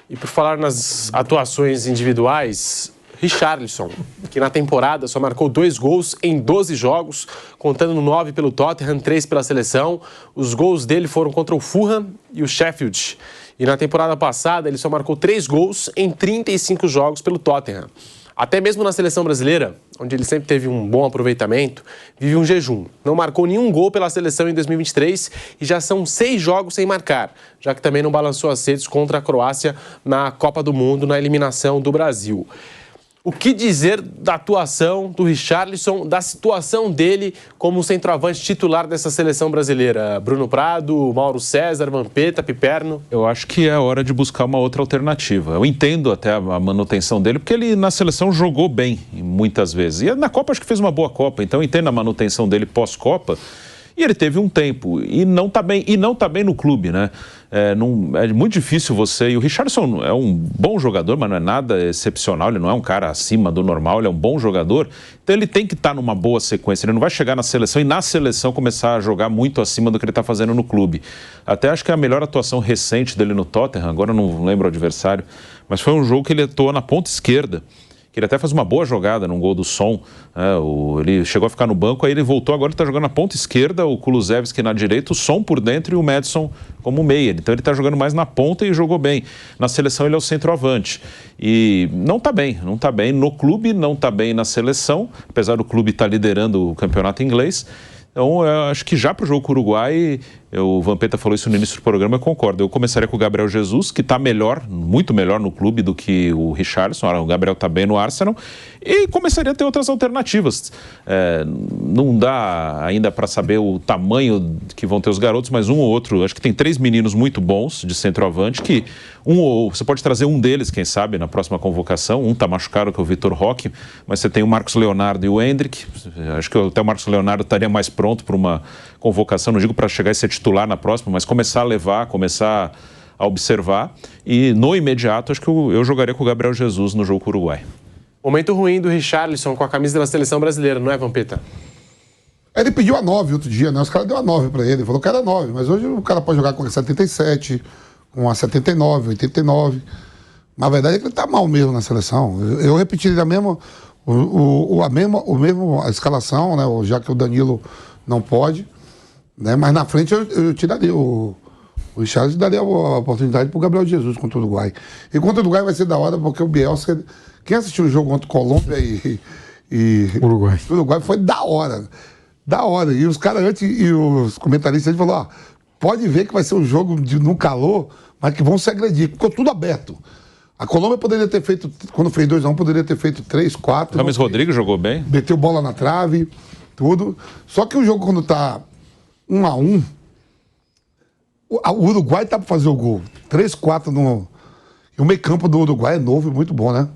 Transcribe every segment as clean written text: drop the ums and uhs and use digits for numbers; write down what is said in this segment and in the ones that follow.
E por falar nas atuações individuais, Richarlison, que na temporada só marcou 2 gols em 12 jogos, contando 9 pelo Tottenham, 3 pela seleção. Os gols dele foram contra o Fulham e o Sheffield. E na temporada passada ele só marcou 3 gols em 35 jogos pelo Tottenham. Até mesmo na seleção brasileira, onde ele sempre teve um bom aproveitamento, vive um jejum. Não marcou nenhum gol pela seleção em 2023 e já são 6 jogos sem marcar, já que também não balançou as redes contra a Croácia na Copa do Mundo, na eliminação do Brasil. O que dizer da atuação do Richarlison, da situação dele como centroavante titular dessa seleção brasileira? Bruno Prado, Mauro César, Vampeta, Piperno? Eu acho que é hora de buscar uma outra alternativa. Eu entendo até a manutenção dele, porque ele na seleção jogou bem muitas vezes. E na Copa acho que fez uma boa Copa, então eu entendo a manutenção dele pós-Copa. E ele teve um tempo, e não está bem no clube, né? É muito difícil você... E o Richarlison é um bom jogador, mas não é nada excepcional, ele não é um cara acima do normal, ele é um bom jogador. Então ele tem que estar numa boa sequência, ele não vai chegar na seleção e na seleção começar a jogar muito acima do que ele está fazendo no clube. Até acho que é a melhor atuação recente dele no Tottenham, agora eu não lembro o adversário, mas foi um jogo que ele atuou na ponta esquerda. Ele até faz uma boa jogada num gol do Son, ele chegou a ficar no banco, aí ele voltou, agora ele está jogando na ponta esquerda, o Kulusevski na direita, o Son por dentro e o Maddison como meia. Então ele está jogando mais na ponta e jogou bem. Na seleção ele é o centroavante. E não está bem no clube, não está bem na seleção, apesar do clube estar liderando o campeonato inglês. Então, eu acho que já para o jogo com o Uruguai, o Vampeta falou isso no início do programa, eu concordo. Eu começaria com o Gabriel Jesus, que está melhor, muito melhor no clube do que o Richarlison. O Gabriel está bem no Arsenal. E começaria a ter outras alternativas. Não dá ainda para saber o tamanho que vão ter os garotos, mas um ou outro. Acho que tem 3 meninos muito bons de centroavante, que você pode trazer um deles, quem sabe, na próxima convocação. Um está machucado, que é o Vitor Roque, mas você tem o Marcos Leonardo e o Endrick. Acho que até o Marcos Leonardo estaria mais pronto para uma convocação, não digo para chegar e ser titular na próxima, mas começar a levar, começar a observar. E no imediato, acho que eu jogaria com o Gabriel Jesus no jogo com o Uruguai. Momento ruim do Richarlison com a camisa da seleção brasileira, não é, Vampeta? Ele pediu a 9 outro dia, né? Os caras deu a 9 pra ele, falou que era 9, mas hoje o cara pode jogar com a 77, com a 79, 89. Na verdade é que ele tá mal mesmo na seleção. Eu repetiria a escalação, né? Já que o Danilo não pode, né? Mas na frente eu tiraria o Richarlison, daria a oportunidade pro Gabriel Jesus contra o Uruguai. E contra o Uruguai vai ser da hora, porque o Bielsa... Quem assistiu o jogo contra Colômbia e Uruguai foi da hora. Da hora. E os caras antes, e os comentaristas antes falaram, pode ver que vai ser um jogo no calor, mas que vão se agredir. Ficou tudo aberto. A Colômbia poderia ter feito, quando fez 2-1, poderia ter feito 3, 4. Rames Rodrigues jogou bem. Meteu bola na trave, tudo. Só que o jogo, quando tá 1-1, o Uruguai tá pra fazer o gol. 3, 4 no... E o meio campo do Uruguai é novo e muito bom, né?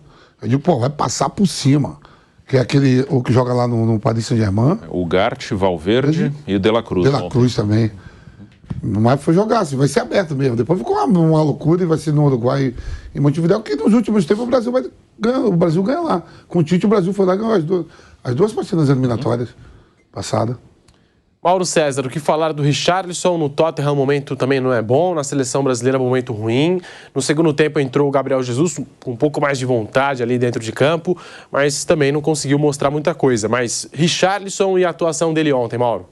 Eu digo, vai passar por cima. Que é o que joga lá no Paris Saint-Germain. O Gart, Valverde e o De La Cruz. De La Cruz também. Mas foi jogar, assim, vai ser aberto mesmo. Depois ficou uma loucura e vai ser no Uruguai e Montevidéu, que nos últimos tempos o Brasil ganha lá. Com o Tite, o Brasil foi lá e ganhou as duas partidas eliminatórias passadas. Mauro César, o que falar do Richarlison? No Tottenham o momento também não é bom, na seleção brasileira o momento ruim. No segundo tempo entrou o Gabriel Jesus com um pouco mais de vontade ali dentro de campo, mas também não conseguiu mostrar muita coisa. Mas Richarlison e a atuação dele ontem, Mauro?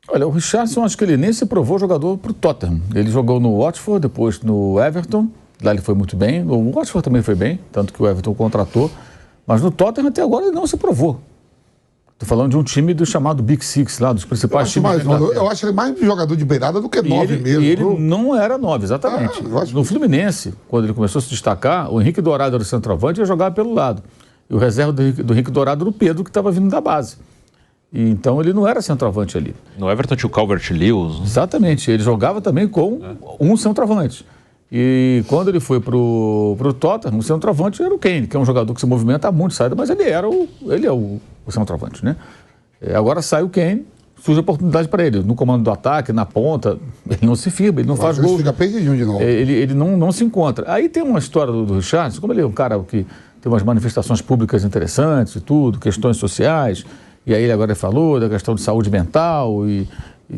Olha, o Richarlison, acho que ele nem se provou jogador para o Tottenham. Ele jogou no Watford, depois no Everton, lá ele foi muito bem. O Watford também foi bem, tanto que o Everton o contratou. Mas no Tottenham até agora ele não se provou. Estou falando de um time do chamado Big Six, lá, dos principais times. Eu acho ele mais jogador de beirada do que 9 mesmo. E ele não era 9, exatamente. No Fluminense, quando ele começou a se destacar, o Henrique Dourado era o centroavante e jogava pelo lado. E o reserva do Henrique Dourado era o Pedro, que estava vindo da base. E então ele não era centroavante ali. No Everton tinha o Calvert-Lewin. Exatamente, ele jogava também com um centroavante. E quando ele foi pro Tottenham, o centroavante era o Kane, que é um jogador que se movimenta muito, saída, mas ele é o centroavante, né? Agora sai o Kane, surge a oportunidade para ele. No comando do ataque, na ponta, ele não se firma, ele não faz gol. Ele fica perdidinho de novo. Ele não se encontra. Aí tem uma história do Richarlison, como ele é um cara que tem umas manifestações públicas interessantes e tudo, questões sociais, e aí ele agora falou da questão de saúde mental e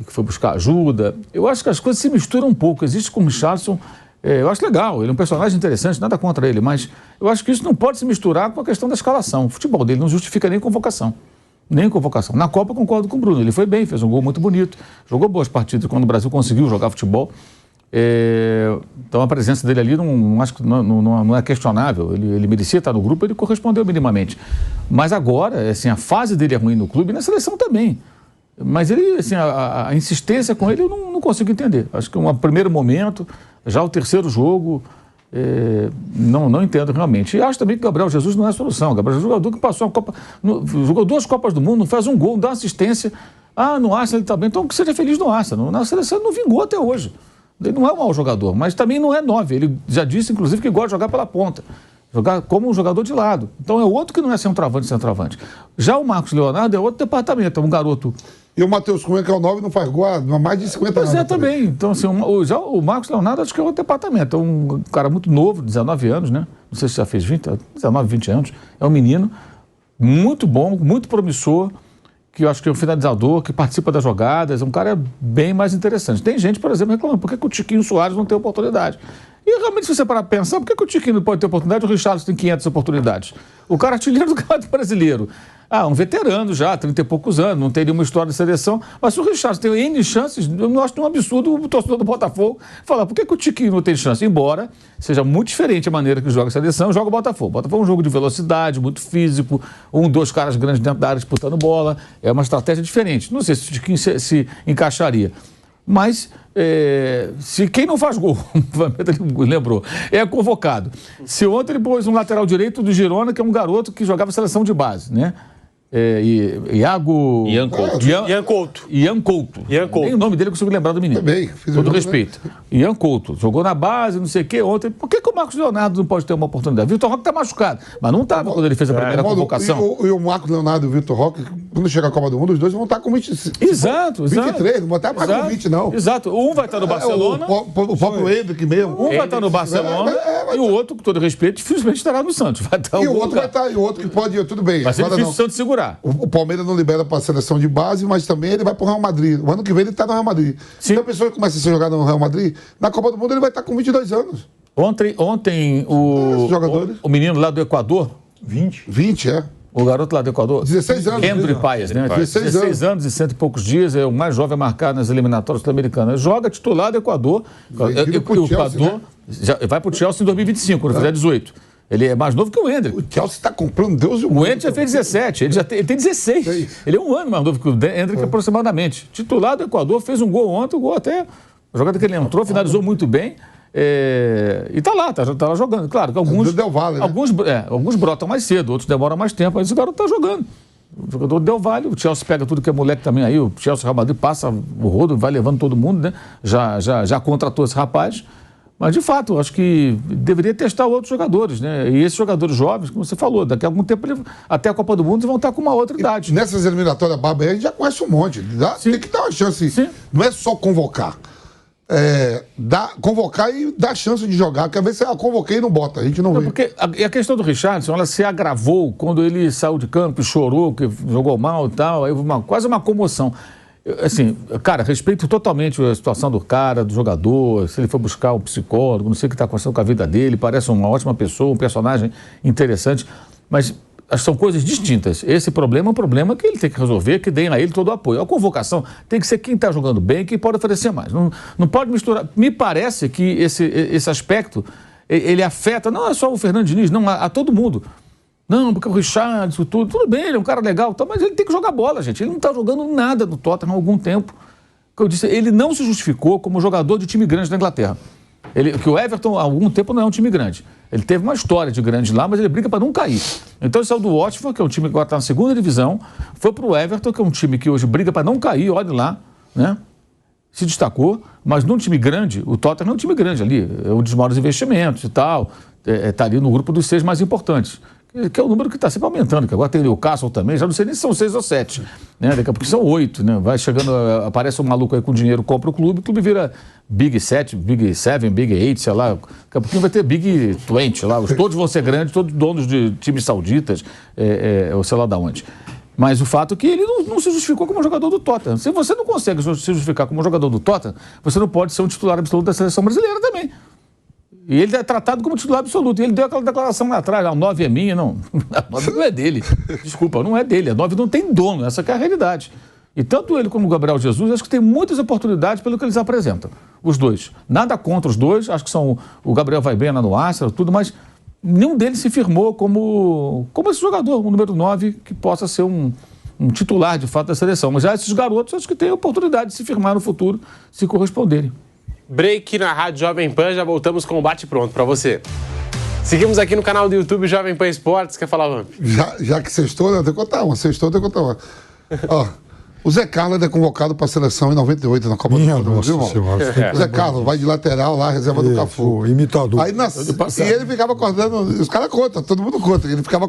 que foi buscar ajuda. Eu acho que as coisas se misturam um pouco. Existe com o Richarlison Eu acho legal, ele é um personagem interessante, nada contra ele, mas eu acho que isso não pode se misturar com a questão da escalação. O futebol dele não justifica nem convocação. Nem convocação. Na Copa, concordo com o Bruno, ele foi bem, fez um gol muito bonito, jogou boas partidas quando o Brasil conseguiu jogar futebol. Então a presença dele ali não é questionável, ele merecia estar no grupo, ele correspondeu minimamente. Mas agora, assim, a fase dele é ruim no clube e na seleção também. Mas ele, assim, a insistência com ele eu não consigo entender. Acho que um primeiro momento, já o terceiro jogo, não entendo realmente. E acho também que o Gabriel Jesus não é a solução. O Gabriel Jesus é um jogador que passou a Copa, jogou 2 Copas do Mundo, não faz um gol, não dá uma assistência. No Arsenal ele está bem, então que seja feliz no Arsenal. Na seleção ele não vingou até hoje. Ele não é um mau jogador, mas também não é 9. Ele já disse, inclusive, que gosta de jogar pela ponta. Jogar como um jogador de lado. Então é outro que não é centroavante. Já o Marcos Leonardo é outro departamento, é um garoto. E o Matheus Cunha, que é o 9, não faz gol há mais de 50 anos. Pois é, também. Então, assim, já o Marcos Leonardo acho que é outro departamento. É um cara muito novo, 19 anos, né? Não sei se já fez 19, 20 anos. É um menino muito bom, muito promissor, que eu acho que é um finalizador, que participa das jogadas, é um cara bem mais interessante. Tem gente, por exemplo, reclamando, por que o Tiquinho Soares não tem oportunidade? E realmente, se você parar para pensar, por que o Tiquinho não pode ter oportunidade e o Richarlison tem 500 oportunidades? O cara artilheiro do Campeonato Brasileiro. Um veterano já, 30 e poucos anos, não tem nenhuma história de seleção, mas se o Richarlison tem N chances, eu não acho um absurdo o torcedor do Botafogo falar, por que o Tiquinho não tem chance? Embora seja muito diferente a maneira que joga a seleção, joga o Botafogo. O Botafogo é um jogo de velocidade, muito físico, 2 caras grandes dentro da área disputando bola, é uma estratégia diferente. Não sei se o Tiquinho se encaixaria. Mas, se quem não faz gol, o Vampeta lembrou, é convocado. Se ontem ele pôs um lateral direito do Girona, que é um garoto que jogava seleção de base, né? Ian Couto. Nem o nome dele eu consigo lembrar do menino. Também. Todo respeito. Ian Couto. Jogou na base, não sei o quê, ontem. Por que o Marcos Leonardo não pode ter uma oportunidade? Vitor Roque está machucado, mas não estava quando ele fez a primeira convocação. E o Marcos Leonardo e o Vitor Roque, quando chegar a Copa do Mundo, os dois vão estar com 25. Exato. 23, não vão estar mais com 20, não. Exato. Um vai estar no Barcelona. O próprio Hendrick mesmo. Um vai estar no Barcelona e o outro, com todo respeito, dificilmente estará no Santos. E o outro vai estar, e o outro que pode ir, tudo bem. Vai ser difícil o Santos segurar. O Palmeiras não libera para a seleção de base, mas também ele vai para o Real Madrid. O ano que vem ele está no Real Madrid. Se a pessoa começa a se jogar no Real Madrid, na Copa do Mundo ele vai estar com 22 anos. Ontem o menino lá do Equador, 20, é. O garoto lá do Equador, 16 anos. Kendry Páez, né? 16 anos e 100 e poucos dias, é o mais jovem a marcar nas eliminatórias sul-americanas. Joga titular do Equador. O Equador vai para o Chelsea em 2025, quando fizer 18. Ele é mais novo que o Hendrick. O Chelsea está comprando Deus e o mundo. O Hendrick já fez 17, ele tem 16. Ele é um ano mais novo que o Hendrick aproximadamente. Titular do Equador, fez um gol ontem, a jogada que ele entrou, finalizou muito bem. E tá lá jogando. Claro que alguns brotam mais cedo, outros demoram mais tempo, mas esse garoto tá jogando. O jogador Del Valle, o Chelsea pega tudo que é moleque também aí, o Chelsea Real Madrid passa o rodo, vai levando todo mundo, né? Já contratou esse rapaz. Mas, de fato, acho que deveria testar outros jogadores, né? E esses jogadores jovens, como você falou, daqui a algum tempo, até a Copa do Mundo, eles vão estar com uma outra idade. Nessas eliminatórias Baba, a gente já conhece um monte. Tem que dar uma chance. Sim. Não é só convocar. Convocar e dar chance de jogar. Porque às vezes você convoquei e não bota, a gente não vê. Porque a questão do Richarlison, ela se agravou quando ele saiu de campo e chorou, que jogou mal e tal, aí quase uma comoção. Assim, cara, respeito totalmente a situação do cara, do jogador, se ele for buscar um psicólogo, não sei o que está acontecendo com a vida dele, parece uma ótima pessoa, um personagem interessante, mas são coisas distintas. Esse problema é um problema que ele tem que resolver, que deem a ele todo o apoio. A convocação tem que ser quem está jogando bem, quem pode oferecer mais. Não pode misturar. Me parece que esse aspecto, ele afeta, não é só o Fernando Diniz, não, a todo mundo. Não, porque o Richarlison, tudo bem, ele é um cara legal, mas ele tem que jogar bola, gente. Ele não está jogando nada no Tottenham há algum tempo. Como eu disse, ele não se justificou como jogador de time grande na Inglaterra. Que o Everton há algum tempo não é um time grande. Ele teve uma história de grande lá, mas ele briga para não cair. Então ele saiu do Watford, que é um time que agora está na segunda divisão, foi para o Everton, que é um time que hoje briga para não cair, olha lá, né? Se destacou, mas num time grande, o Tottenham é um time grande ali, é um dos maiores investimentos e tal, está ali no grupo dos 6 mais importantes. Que é o número que está sempre aumentando, que agora tem o Newcastle também, já não sei nem se são 6 ou 7, né? Daqui a pouco são 8, né? Vai chegando, aparece um maluco aí com dinheiro, compra o clube vira Big 7, Big 7, Big 8, sei lá, daqui a pouquinho vai ter Big 20 lá, todos vão ser grandes, todos donos de times sauditas, ou sei lá de onde. Mas o fato é que ele não se justificou como jogador do Tottenham. Se você não consegue se justificar como jogador do Tottenham, você não pode ser um titular absoluto da seleção brasileira também. E ele é tratado como titular absoluto. E ele deu aquela declaração lá atrás, a 9 é minha, não. A 9 não é dele. Desculpa, não é dele. A 9 não tem dono, essa que é a realidade. E tanto ele como o Gabriel Jesus, acho que tem muitas oportunidades pelo que eles apresentam. Os dois. Nada contra os dois, acho que são... O Gabriel vai bem lá no Arsenal, tudo, mas nenhum deles se firmou como esse jogador, o número 9, que possa ser um titular, de fato, da seleção. Mas já esses garotos, acho que têm oportunidade de se firmar no futuro, se corresponderem. Break na Rádio Jovem Pan, já voltamos com o bate-pronto para você. Seguimos aqui no canal do YouTube Jovem Pan Esportes. Quer falar, Vamp? Já que sextou, eu tenho que contar uma. Sextou, eu tenho que contar uma. Ó, o Zé Carlos é convocado para a seleção em 98 na Copa do Mundo, viu, irmão? O Zé Carlos vai de lateral lá, reserva do Cafu. O imitador. Aí e ele ficava acordando, os caras contam, todo mundo conta. Ele ficava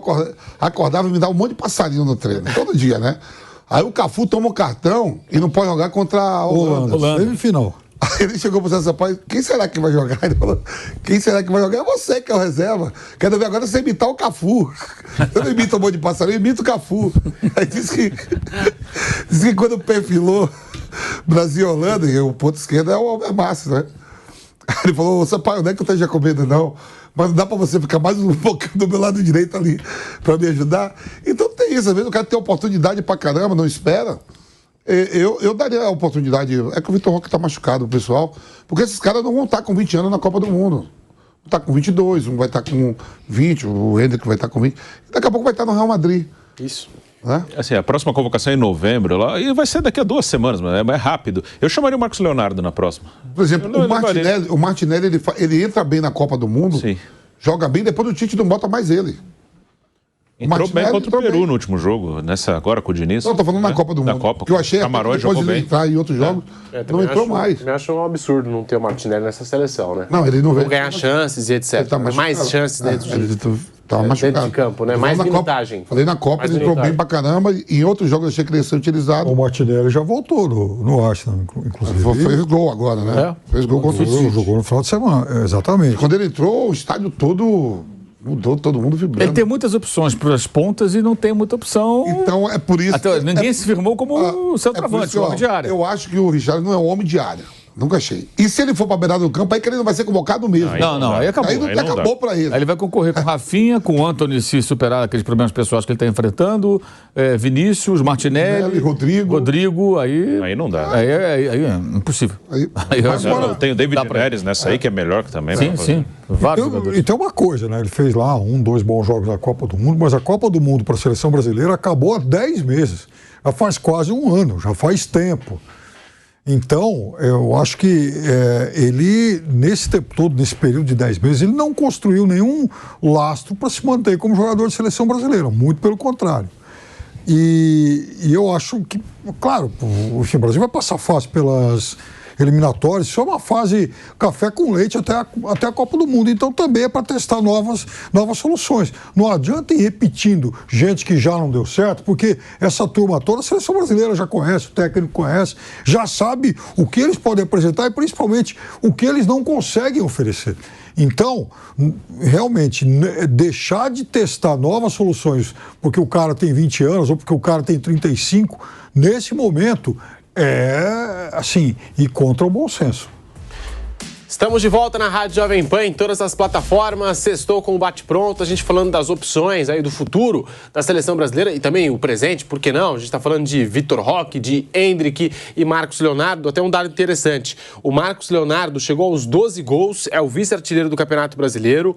acordava e me dava um monte de passarinho no treino, todo dia, né? Aí o Cafu toma um cartão e não pode jogar contra a Holanda. Semifinal. Aí ele chegou pro César Sampaio, quem será que vai jogar? Ele falou, quem será que vai jogar? É você que é o reserva. Quero ver agora você imitar o Cafu. Eu não imito um monte de passarinho, eu imito o Cafu. Aí disse que quando perfilou Brasil e Holanda, e o ponto esquerdo é o Márcio, né? Aí ele falou, Sampaio, não é que eu esteja com medo, não. Mas não dá pra você ficar mais um pouquinho do meu lado direito ali pra me ajudar. Então tem isso, às vezes o cara tem oportunidade pra caramba, não espera. Eu daria a oportunidade. É que o Vitor Roque tá machucado, pessoal. Porque esses caras não vão estar com 20 anos na Copa do Mundo. Tá com 22, um vai estar com 20, o Hendrick vai estar com 20. E daqui a pouco vai estar no Real Madrid. Isso. Né? Assim, a próxima convocação é em novembro, lá, e vai ser daqui a 2 semanas, mas é rápido. Eu chamaria o Marcos Leonardo na próxima. Por exemplo, o Martinelli ele entra bem na Copa do Mundo, sim, joga bem, depois o Tite não bota mais ele. Entrou bem contra o Peru no último jogo, agora com o Diniz. Não, tô falando na Copa do Mundo. Na Copa, que eu achei Camarões depois jogou de bem. entrar em outros jogos, não entrou mais. Eu acho um absurdo não ter o Martinelli nessa seleção, né? Não, ele não vão veio. ganhar chances e etc. Tá mais chances dentro de campo, né? Mais minutagem. Falei na Copa, ele entrou bem pra caramba. E em outros jogos eu achei que ele ia ser utilizado. O Martinelli já voltou no Arsenal, inclusive. Fez gol agora, né? Fez gol contra o City. Jogou no final de semana, exatamente. Quando ele entrou, o estádio todo mudou, todo mundo vibrando. Ele tem muitas opções para as pontas e não tem muita opção. Então é por isso. Até ninguém se firmou como o centroavante, o homem de área. Eu acho que o Richard não é um homem de área. Nunca achei. E se ele for pra beirada do campo, aí que ele não vai ser convocado mesmo. Aí acabou. Aí acabou pra ele. Aí ele vai concorrer com o Rafinha, com o Antony, se superar aqueles problemas pessoais que ele está enfrentando, Vinícius, Martinelli, Rodrigo, aí não dá. Aí é impossível. Agora, tem o David Neres nessa aí, que é melhor que também. Sim. E tem uma coisa, né? Ele fez lá 2 bons jogos na Copa do Mundo, mas a Copa do Mundo para a seleção brasileira acabou há 10 meses. Já faz quase 1 ano, já faz tempo. Então, eu acho que ele, nesse tempo todo, nesse período de 10 meses, ele não construiu nenhum lastro para se manter como jogador de seleção brasileira, muito pelo contrário. E eu acho que, claro, o Brasil vai passar fácil pelas eliminatórias, isso é uma fase café com leite até a Copa do Mundo, então também é para testar novas soluções. Não adianta ir repetindo gente que já não deu certo, porque essa turma toda, a seleção brasileira já conhece, o técnico conhece, já sabe o que eles podem apresentar e principalmente o que eles não conseguem oferecer. Então, realmente, deixar de testar novas soluções porque o cara tem 20 anos ou porque o cara tem 35, nesse momento, ir contra o bom senso. Estamos de volta na Rádio Jovem Pan, em todas as plataformas. Sextou com o Bate-Pronto, a gente falando das opções aí do futuro da seleção brasileira e também o presente, por que não? A gente está falando de Vitor Roque, de Hendrick e Marcos Leonardo. Até um dado interessante, o Marcos Leonardo chegou aos 12 gols, é o vice-artilheiro do Campeonato Brasileiro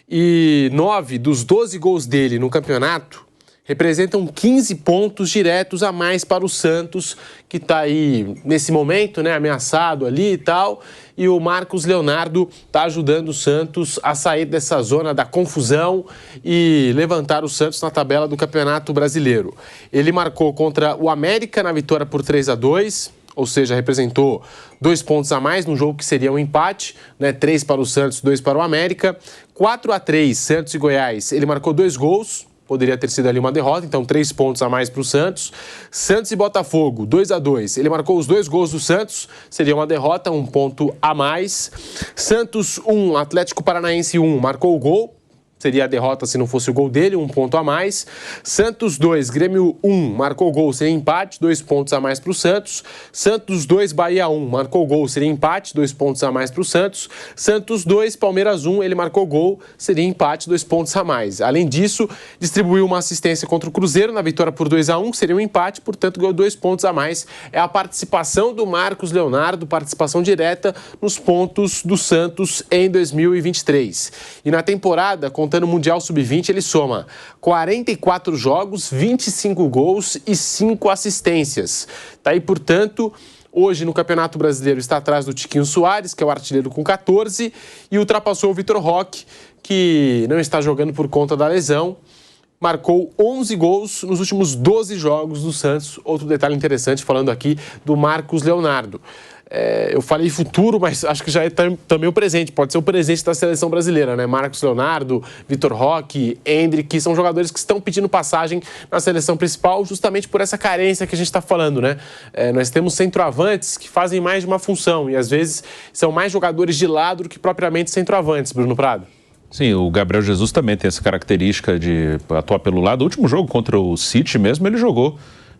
e 9 dos 12 gols dele no campeonato representam 15 pontos diretos a mais para o Santos, que está aí nesse momento, né, ameaçado ali e tal, e o Marcos Leonardo está ajudando o Santos a sair dessa zona da confusão e levantar o Santos na tabela do Campeonato Brasileiro. Ele marcou contra o América na vitória por 3-2, ou seja, representou 2 pontos a mais num jogo que seria um empate, né, 3 para o Santos, 2 para o América. 4-3, Santos e Goiás, ele marcou 2 gols, poderia ter sido ali uma derrota, então 3 pontos a mais para o Santos. Santos e Botafogo, 2-2. Ele marcou os 2 gols do Santos, seria uma derrota, 1 ponto a mais. Santos 1, Atlético Paranaense 1, marcou o gol, Seria a derrota se não fosse o gol dele, 1 ponto a mais. Santos 2, Grêmio 1, marcou gol, seria empate, 2 pontos a mais para o Santos. Santos 2, Bahia 1, marcou gol, seria empate, 2 pontos a mais para o Santos. Santos 2, Palmeiras 1, ele marcou gol, seria empate, 2 pontos a mais. Além disso, distribuiu uma assistência contra o Cruzeiro na vitória por 2-1, seria um empate, portanto ganhou 2 pontos a mais. É a participação do Marcos Leonardo, participação direta nos pontos do Santos em 2023. E na temporada, contando o Mundial Sub-20, ele soma 44 jogos, 25 gols e 5 assistências. Tá aí, portanto, hoje no Campeonato Brasileiro está atrás do Tiquinho Soares, que é o artilheiro com 14, e ultrapassou o Vitor Roque, que não está jogando por conta da lesão. Marcou 11 gols nos últimos 12 jogos do Santos. Outro detalhe interessante, falando aqui do Marcos Leonardo. Eu falei futuro, mas acho que já é também o presente. Pode ser o presente da seleção brasileira, né? Marcos Leonardo, Vitor Roque, Endrick, são jogadores que estão pedindo passagem na seleção principal justamente por essa carência que a gente está falando, né? Nós temos centroavantes que fazem mais de uma função e às vezes são mais jogadores de lado do que propriamente centroavantes, Bruno Prado. Sim, o Gabriel Jesus também tem essa característica de atuar pelo lado. O último jogo contra o City mesmo, ele jogou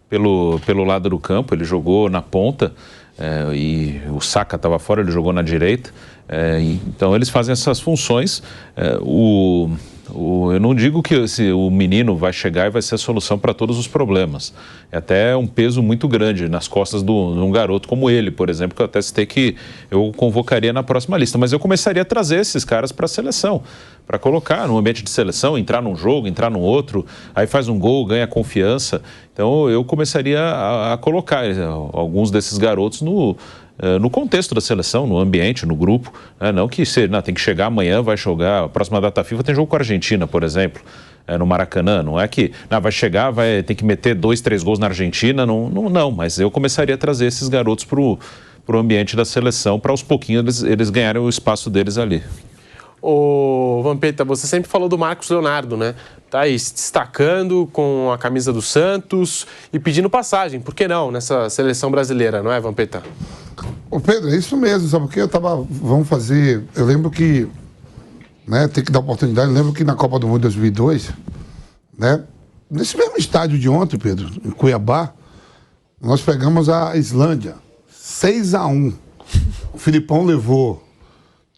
pelo lado do campo, ele jogou na ponta. E o Saka estava fora, ele jogou na direita. Então eles fazem essas funções. Eu não digo que o menino vai chegar e vai ser a solução para todos os problemas. É até um peso muito grande nas costas de um garoto como ele, por exemplo, que eu até citei que eu convocaria na próxima lista. Mas eu começaria a trazer esses caras para a seleção, para colocar no ambiente de seleção, entrar num jogo, entrar num outro, aí faz um gol, ganha confiança. Então eu começaria a colocar alguns desses garotos no contexto da seleção, no ambiente, no grupo. Não que tem que chegar amanhã, vai jogar, a próxima data FIFA tem jogo com a Argentina, por exemplo, no Maracanã. Não é que vai chegar, tem que meter 2, 3 gols na Argentina, não, mas eu começaria a trazer esses garotos para o ambiente da seleção, para aos pouquinhos eles ganharem o espaço deles ali. Ô, Vampeta, você sempre falou do Marcos Leonardo, né? Tá aí se destacando com a camisa do Santos e pedindo passagem, por que não, nessa seleção brasileira, não é, Vampeta? Ô Pedro, é isso mesmo, sabe porque eu lembro que, né, tem que dar oportunidade, eu lembro que na Copa do Mundo de 2002, né, nesse mesmo estádio de ontem, Pedro, em Cuiabá, nós pegamos a Islândia, 6-1. O Filipão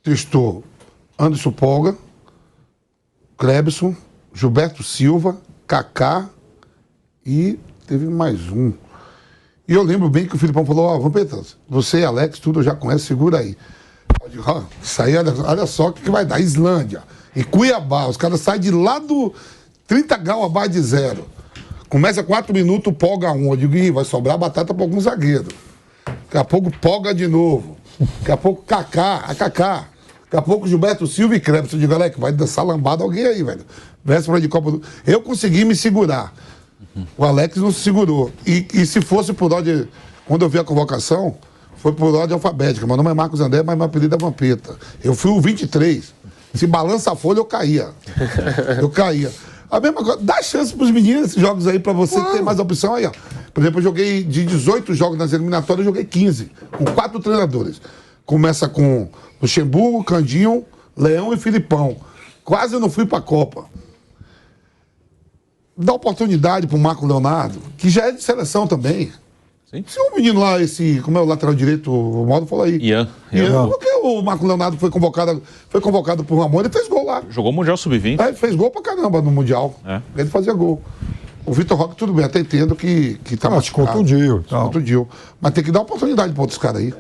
testou Anderson Polga, Klebson, Gilberto Silva, Kaká e teve mais um. E eu lembro bem que o Filipão falou, Vampeta, você e Alex, tudo eu já conheço, segura aí. Eu digo, isso aí, olha só o que vai dar. Islândia e Cuiabá, os caras saem de lá do 30 graus abaixo de zero. Começa 4 minutos, Polga 1. Eu digo, vai sobrar batata para algum zagueiro. Daqui a pouco Polga de novo. Daqui a pouco Kaká. Daqui a pouco Gilberto Silva e Klebson. Eu digo, Alex, vai dançar lambada alguém aí, velho. Véspera de Copa do... Eu consegui me segurar. O Alex não se segurou. E se fosse por ordem... Quando eu vi a convocação, foi por ordem alfabética. Meu nome é Marcos André, mas meu apelido é Vampeta. Eu fui o 23. Se balança a folha, eu caía. A mesma coisa, dá chance pros meninos esses jogos aí, pra você ter mais opção aí, ó. Por exemplo, eu joguei de 18 jogos nas eliminatórias, eu joguei 15, com 4 treinadores. Começa com Luxemburgo, Candinho, Leão e Filipão. Quase eu não fui pra Copa. Dá oportunidade pro Marco Leonardo, que já é de seleção também. Sim. Se o menino lá, como é o lateral direito, o Mauro falou aí. Ian. Por que o Marco Leonardo foi convocado por Ramon? Ele fez gol lá. Jogou o Mundial Sub-20. Ele fez gol pra caramba no Mundial. Ele fazia gol. O Vitor Roque, tudo bem, até entendo que tá te contundiu. Contundiu. Mas tem que dar oportunidade para outros caras aí.